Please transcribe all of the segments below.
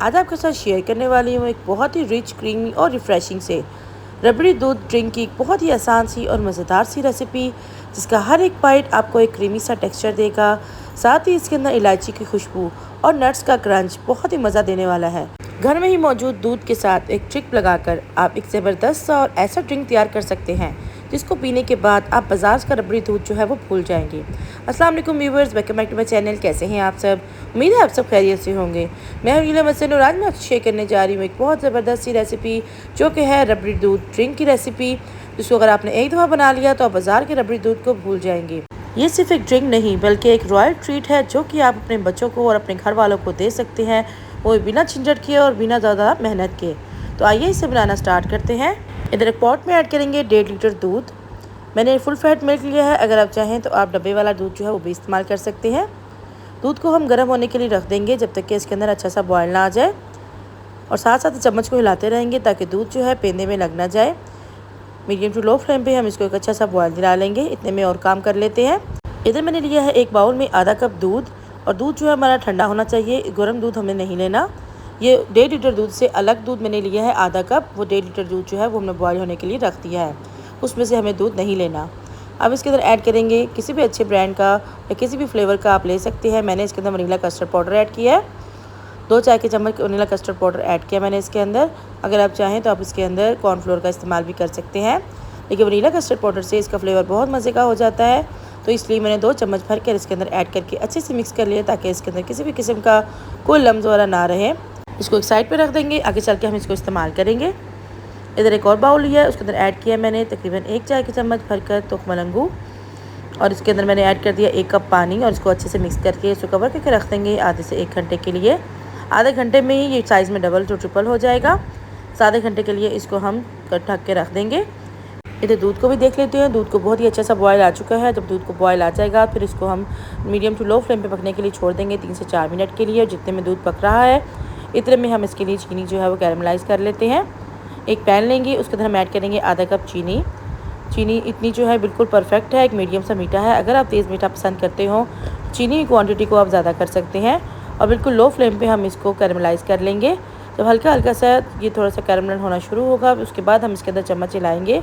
आज आपके साथ शेयर करने वाली हूँ एक बहुत ही रिच, क्रीमी और रिफ़्रेशिंग से रबड़ी दूध ड्रिंक की एक बहुत ही आसान सी और मज़ेदार सी रेसिपी, जिसका हर एक बाइट आपको एक क्रीमी सा टेक्सचर देगा। साथ ही इसके अंदर इलायची की खुशबू और नट्स का क्रंच बहुत ही मज़ा देने वाला है। घर में ही मौजूद दूध के साथ एक ट्रिक लगाकर आप एक ज़बरदस्त सा और ऐसा ड्रिंक तैयार कर सकते हैं जिसको पीने के बाद आप बाजार का रबड़ी दूध जो है वो भूल जाएंगे। अस्सलाम वालेकुम viewers, welcome back to my channel. कैसे हैं आप सब? उम्मीद है आप सब खैरियत से होंगे। मैं हूं नीला मसन और आज मैं आपसे शेयर करने जा रही हूँ एक बहुत ज़बरदस्त सी रेसिपी, जो कि है रबड़ी दूध ड्रिंक की रेसिपी, जिसको अगर आपने एक दफ़ा बना लिया तो आप बाजार के रबड़ी दूध को भूल जाएंगे। ये सिर्फ एक ड्रिंक नहीं बल्कि एक रॉयल ट्रीट है, जो कि आप अपने बच्चों को और अपने घर वालों को दे सकते हैं, वो बिना झंझट किए और बिना ज़्यादा मेहनत के। तो आइए इसे बनाना स्टार्ट करते हैं। इधर एक पॉट में ऐड करेंगे 1.5 लीटर दूध। मैंने फुल फैट मिल्क लिया है, अगर आप चाहें तो आप डब्बे वाला दूध जो है वो भी इस्तेमाल कर सकते हैं। दूध को हम गर्म होने के लिए रख देंगे जब तक कि इसके अंदर अच्छा सा बॉयल ना आ जाए, और साथ साथ चम्मच को हिलाते रहेंगे ताकि दूध जो है पेंदे में लग ना जाए। मीडियम टू लो फ्लेम पे हम इसको एक अच्छा सा बॉयल दिला लेंगे। इतने में और काम कर लेते हैं। इधर मैंने लिया है एक बाउल में आधा कप दूध, और दूध जो है हमारा ठंडा होना चाहिए, गर्म दूध हमें नहीं लेना। ये 1.5 लीटर दूध से अलग दूध मैंने लिया है आधा कप, वो 1.5 लीटर दूध जो है वो हमने बॉयल होने के लिए रख दिया है, उसमें से हमें दूध नहीं लेना। अब इसके अंदर ऐड करेंगे किसी भी अच्छे ब्रांड का या किसी भी फ्लेवर का आप ले सकते हैं। मैंने इसके अंदर वनीला कस्टर्ड पाउडर ऐड किया है, 2 चाय के चम्मच वनीला कस्टर्ड पाउडर ऐड किया मैंने इसके अंदर। अगर आप चाहें तो आप इसके अंदर कॉर्नफ्लोर का इस्तेमाल भी कर सकते हैं, लेकिन वनीला कस्टर्ड पाउडर से इसका फ्लेवर बहुत मज़े का हो जाता है। तो इसलिए मैंने 2 चम्मच भर कर इसके अंदर ऐड करके अच्छे से मिक्स कर लिया, ताकि इसके अंदर किसी भी किस्म का कोई लम्स वगैरह ना रहे। इसको एक साइड पे रख देंगे, आगे चल के हम इसको इस्तेमाल करेंगे। इधर एक और बाउल लिया है, उसके अंदर ऐड किया मैंने तकरीबन 1 चाय के चम्मच भरकर तुख मलंगू, और इसके अंदर मैंने ऐड कर दिया 1 कप पानी, और इसको अच्छे से मिक्स करके इसको कवर करके रख देंगे आधे से 1 घंटे के लिए। आधे घंटे में ही ये साइज़ में डबल टू ट्रिपल हो जाएगा। आधे घंटे के लिए इसको हम ढक के रख देंगे। इधर दूध को भी देख लेते हैं। दूध को बहुत ही अच्छा सा बॉयल आ चुका है। जब दूध को बॉयल आ जाएगा फिर इसको हम मीडियम टू लो फ्लेम पे पकने के लिए छोड़ देंगे 3 से 4 मिनट के लिए। और जितने में दूध पक रहा है इतने में हम इसके लिए चीनी जो है वो कैरमलाइज़ कर लेते हैं। एक पैन लेंगे, उसके अंदर हम ऐड करेंगे आधा कप चीनी। चीनी इतनी जो है बिल्कुल परफेक्ट है, एक मीडियम सा मीठा है। अगर आप तेज़ मीठा पसंद करते हो चीनी की क्वांटिटी को आप ज़्यादा कर सकते हैं, और बिल्कुल लो फ्लेम पे हम इसको कैरमलाइज़ कर लेंगे। जब हल्का हल्का सा ये थोड़ा सा कैरमल होना शुरू होगा, उसके बाद हम इसके अंदर चम्मच हिलाएंगे।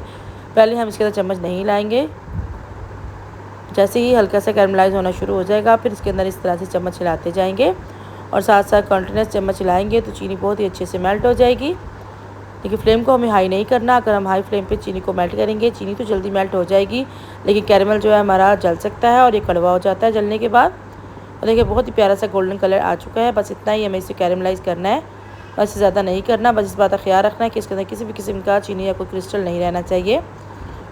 पहले हम इसके अंदर चम्मच नहीं हिलाएंगे। जैसे ही हल्का सा कैरमलाइज़ होना शुरू हो जाएगा फिर इसके अंदर इस तरह से चम्मच हिलाते जाएंगे, और साथ साथ कंटिन्यूस चम्मच हिलाएंगे तो चीनी बहुत ही अच्छे से मेल्ट हो जाएगी। लेकिन फ्लेम को हमें हाई नहीं करना। अगर हम हाई फ्लेम पे चीनी को मेल्ट करेंगे चीनी तो जल्दी मेल्ट हो जाएगी, लेकिन कैरमल जो है हमारा जल सकता है और ये कड़वा हो जाता है जलने के बाद। और देखिए बहुत ही प्यारा सा गोल्डन कलर आ चुका है। बस इतना ही हमें इसे कैरमलाइज़ करना है, बस ज़्यादा नहीं करना। बस इस बात का ख्याल रखना है कि इसके अंदर किसी भी किस्म का चीनी या कोई क्रिस्टल नहीं रहना चाहिए।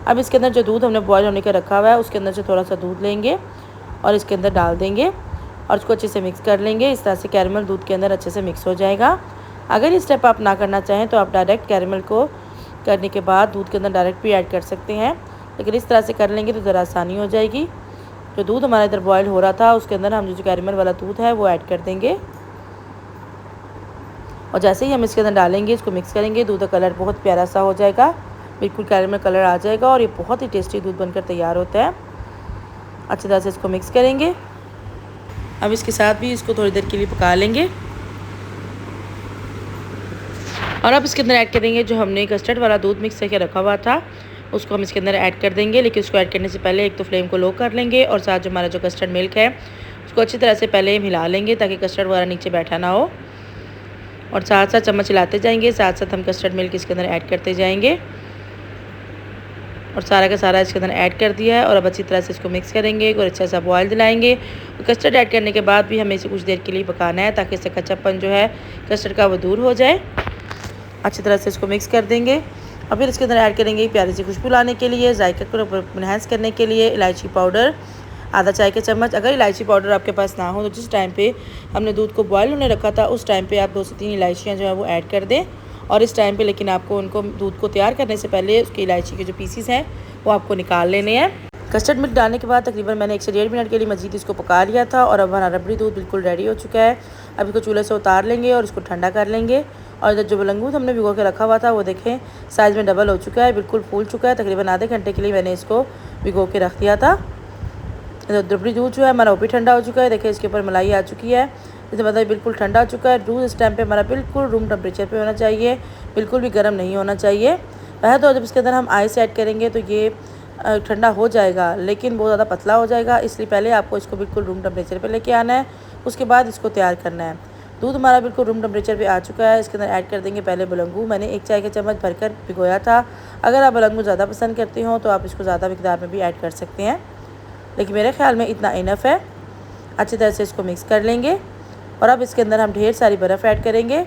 अब इसके अंदर जो दूध हमने बॉयल होने का रखा हुआ है उसके अंदर से थोड़ा सा दूध लेंगे और इसके अंदर डाल देंगे, और इसको अच्छे से मिक्स कर लेंगे। इस तरह से कैरमल दूध के अंदर अच्छे से मिक्स हो जाएगा। अगर ये स्टेप आप ना करना चाहें तो आप डायरेक्ट कैरमल को करने के बाद दूध के अंदर डायरेक्ट भी ऐड कर सकते हैं, लेकिन इस तरह से कर लेंगे तो ज़रा आसानी हो जाएगी। जो दूध हमारा इधर बॉयल हो रहा था उसके अंदर हम जो कैरमल वाला दूध है वो ऐड कर देंगे, और जैसे ही हम इसके अंदर डालेंगे इसको मिक्स करेंगे, दूध का कलर बहुत प्यारा सा हो जाएगा, बिल्कुल कैरमल कलर आ जाएगा, और ये बहुत ही टेस्टी दूध बनकर तैयार होता है। अच्छी तरह से इसको मिक्स करेंगे। अब इसके साथ भी इसको थोड़ी देर के लिए पका लेंगे, और अब इसके अंदर ऐड करेंगे जो हमने कस्टर्ड वाला दूध मिक्स करके रखा हुआ था, उसको हम इसके अंदर ऐड कर देंगे। लेकिन उसको ऐड करने से पहले एक तो फ्लेम को लो कर लेंगे, और साथ जो हमारा जो कस्टर्ड मिल्क है उसको अच्छी तरह से पहले हम हिला लेंगे ताकि कस्टर्ड वगैरह नीचे बैठा ना हो, और साथ साथ चम्मच हिलाते जाएंगे। साथ साथ हम कस्टर्ड मिल्क इसके अंदर ऐड करते जाएंगे, और सारा का सारा इसके अंदर ऐड कर दिया है। और अब अच्छी तरह से इसको मिक्स करेंगे और अच्छा सा बॉयल दिलाएंगे। कस्टर्ड ऐड करने के बाद भी हमें इसे कुछ देर के लिए पकाना है ताकि इसका कच्चापन जो है कस्टर्ड का वो दूर हो जाए। अच्छी तरह से इसको मिक्स कर देंगे, और फिर इसके अंदर ऐड करेंगे प्यारी सी खुशबू लाने के लिए, जायके को इन्हांस करने के लिए इलायची पाउडर आधा चाय के चम्मच। अगर इलायची पाउडर आपके पास ना हो तो जिस टाइम पे हमने दूध को बॉयल होने रखा था उस टाइम पे आप 2 से 3 इलायचियाँ जो है वो ऐड कर दें, और इस टाइम पे लेकिन आपको उनको दूध को तैयार करने से पहले उसकी इलायची के जो पीसीस हैं वो आपको निकाल लेने हैं। कस्टर्ड मिल्क डालने के बाद तकरीबन मैंने 1 से 1.5 मिनट के लिए मज़ीद इसको पका लिया था, और अब हमारा रबड़ी दूध बिल्कुल रेडी हो चुका है। अब इसको चूल्हे से उतार लेंगे और इसको ठंडा कर लेंगे। और इधर जो बलंगूद हमने भिगो के रखा हुआ था वो देखें साइज़ में डबल हो चुका है, बिल्कुल फूल चुका है। तकरीबन आधे घंटे के लिए मैंने इसको भिगो के रख दिया था। रबड़ी दूध जो है हमारा वो भी ठंडा हो चुका है। देखिए इसके ऊपर मलाई आ चुकी है। इसका मतलब बिल्कुल ठंडा हो चुका है। दूध इस टाइम पे हमारा बिल्कुल रूम टेम्परेचर पे होना चाहिए, बिल्कुल भी गर्म नहीं होना चाहिए। पहले तो जब इसके अंदर हम आइस ऐड करेंगे तो ये ठंडा हो जाएगा, लेकिन बहुत ज़्यादा पतला हो जाएगा, इसलिए पहले आपको इसको बिल्कुल रूम टेम्परेचर पे लेके आना है, उसके बाद इसको तैयार करना है। दूध हमारा बिल्कुल रूम टेम्परेचर पे आ चुका है। इसके अंदर ऐड कर देंगे पहले बुलंगू। मैंने 1 चाय का चम्मच भरकर भिगोया था। अगर आप बुलंगू ज़्यादा पसंद करते हो तो आप इसको ज़्यादा मिकदार में भी ऐड कर सकते हैं, लेकिन मेरे ख्याल में इतना इनफ है। अच्छी तरह से इसको मिक्स कर लेंगे और अब इसके अंदर हम ढेर सारी बर्फ़ ऐड करेंगे।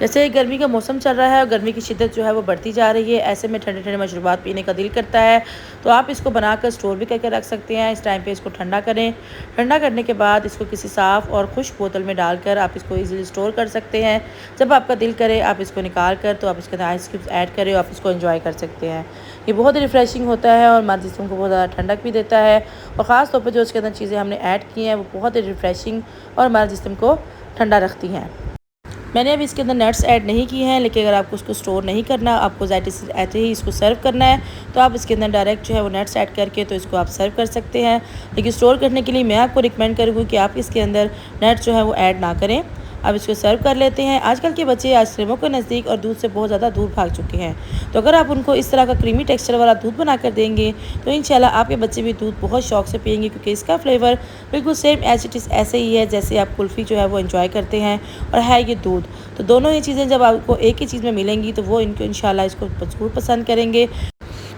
जैसे गर्मी का मौसम चल रहा है और गर्मी की शिद्दत जो है वो बढ़ती जा रही है, ऐसे में ठंडे ठंडे मशरूबात पीने का दिल करता है, तो आप इसको बनाकर स्टोर भी करके रख सकते हैं। इस टाइम पे इसको ठंडा करें। ठंडा करने के बाद इसको किसी साफ़ और खुश्क बोतल में डालकर आप इसको इजीली स्टोर कर सकते हैं। जब आपका दिल करे आप इसको निकाल कर तो आप इसके अंदर आइस क्यूब्स ऐड करें और आप इसको एंजॉय कर सकते हैं। ये बहुत ही रिफ़्रेशिंग होता है और हमारे जिस्म को बहुत ज़्यादा ठंडक भी देता है, और ख़ास तौर पर जो इसके अंदर चीज़ें हमने ऐड की हैं वो बहुत ही रिफ़्रेशिंग और हमारे जिस्म को ठंडा रखती हैं। मैंने अभी इसके अंदर नट्स ऐड नहीं किए हैं, लेकिन अगर आपको उसको स्टोर नहीं करना, आपको ऐसे ही इसको सर्व करना है, तो आप इसके अंदर डायरेक्ट जो है वो नट्स ऐड करके तो इसको आप सर्व कर सकते हैं। लेकिन स्टोर करने के लिए मैं आपको रिकमेंड करूँगी कि आप इसके अंदर नट्स जो है वो ऐड ना करें। अब इसको सर्व कर लेते हैं। आजकल के बच्चे आइसक्रीमों के नज़दीक और दूध से बहुत ज़्यादा दूर भाग चुके हैं, तो अगर आप उनको इस तरह का क्रीमी टेक्सचर वाला दूध बना कर देंगे तो इंशाल्लाह आपके बच्चे भी दूध बहुत शौक से पियेंगे, क्योंकि इसका फ्लेवर बिल्कुल सेम एज इट इज़ ऐसे ही है जैसे आप कुल्फ़ी जो है वो एंजॉय करते हैं, और है ये दूध। तो दोनों ही चीज़ें जब आपको एक ही चीज़ में मिलेंगी तो वो इनको इंशाल्लाह इसको ज़रूर पसंद करेंगे।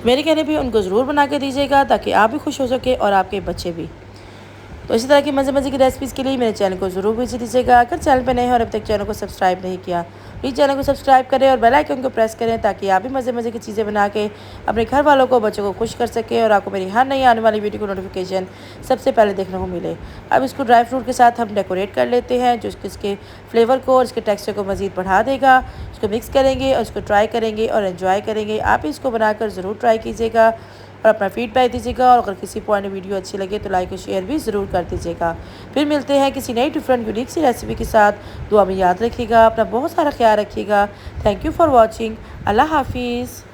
मेरे कहने पे उनको ज़रूर बना के दीजिएगा ताकि आप भी खुश हो सके और आपके बच्चे भी। तो इसी तरह की मज़े की रेसिपीज़ के लिए मेरे चैनल को ज़रूर विजिट दीजिएगा। अगर चैनल पर नए हैं और अब तक चैनल को सब्सक्राइब नहीं किया, प्लीज़ चैनल को सब्सक्राइब करें और बेल आइकन को प्रेस करें ताकि आप भी मज़े की चीज़ें बना के अपने घर वालों को, बच्चों को खुश कर सकें और आपको मेरी हर नई आने वाली वीडियो को नोटिफिकेशन सबसे पहले देखने को मिले। अब इसको ड्राई फ्रूट के साथ हम डेकोरेट कर लेते हैं, जो इसके फ्लेवर को और इसके टेक्सचर को मज़ीद बढ़ा देगा। इसको मिक्स करेंगे और इसको ट्राई करेंगे और एंजॉय करेंगे। आप इसको बनाकर ज़रूर ट्राई कीजिएगा और अपना फीडबैक दीजिएगा, और अगर किसी पॉइंट में वीडियो अच्छी लगे तो लाइक और शेयर भी ज़रूर कर दीजिएगा। फिर मिलते हैं किसी नई डिफरेंट यूनिक सी रेसिपी के साथ। दुआ में याद रखिएगा, अपना बहुत सारा ख्याल रखिएगा। Thank you for watching. अल्लाह हाफिज़।